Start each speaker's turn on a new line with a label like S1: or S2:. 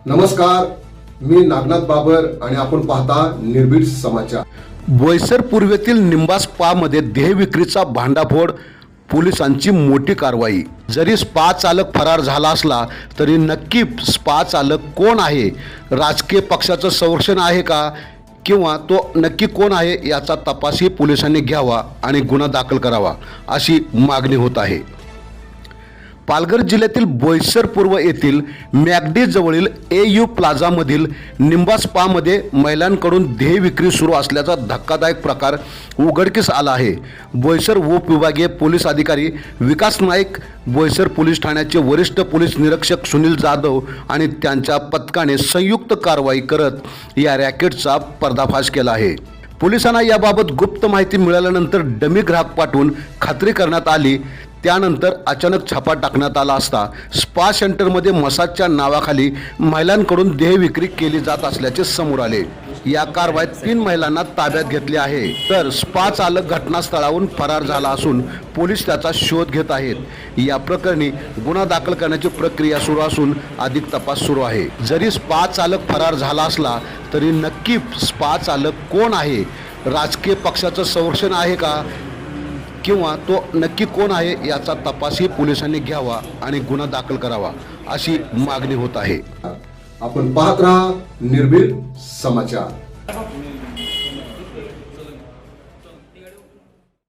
S1: नमस्कार, मी नागनाथ बाबर आणि आपण पाहता निर्भीड समाचार।
S2: बोईसर पूर्वेतील निंबा स्पा मध्ये देह विक्रीचा भांडाफोड, पोलिसांची मोठी कारवाई। जरी स्पा चालक फरार झाला असला तरी नक्की स्पा चालक कोण आहे, राजकीय पक्षाचं संरक्षण आहे का किंवा तो नक्की कोण आहे याचा तपासही पोलिसांनी घ्यावा आणि गुन्हा दाखल करावा अशी मागणी होत आहे। पालघर जिल्ह्यातील बोईसर पूर्व येथील मॅगडी जवळील AU प्लाझामधील निंबा स्पामध्ये महिलांकडून देह विक्री सुरू असल्याचा धक्कादायक प्रकार उघडकीस आला आहे। बोईसर उपविभागीय पोलीस अधिकारी विकास नाईक, बोईसर पोलीस ठाण्याचे वरिष्ठ पोलीस निरीक्षक सुनील जाधव आणि त्यांच्या पथकाने संयुक्त कारवाई करत या रॅकेटचा पर्दाफाश केला आहे। पोलिसांना याबाबत गुप्त माहिती मिळाल्यानंतर डमी ग्राहक पाठवून खात्री करण्यात आली। त्यानंतर अचानक छापा टाकण्यात आला असता स्पा सेंटरमध्ये मसाजच्या नावाखाली महिलांकडून देह विक्री केली जात असल्याचे समोर आले। या कारवाईत 3 महिलांना ताब्यात घेतले आहे, तर स्पा चालक घटनास्थळावरून फरार झाला असून पोलीस त्याचा शोध घेत आहेत। या प्रकरणी गुन्हा दाखल करण्याची प्रक्रिया सुरू असून अधिक तपास सुरू आहे। जरी स्पा चालक फरार झाला असला तरी नक्की स्पा चालक कोण आहे, राजकीय पक्षाचं संरक्षण आहे का किंवा तो नक्की कोण आहे याचा तपासही पोलिसांनी घ्यावा आणि गुन्हा दाखल करावा अशी मागणी होत आहे।
S1: आपण पाहत राहा निर्भीड समाचार।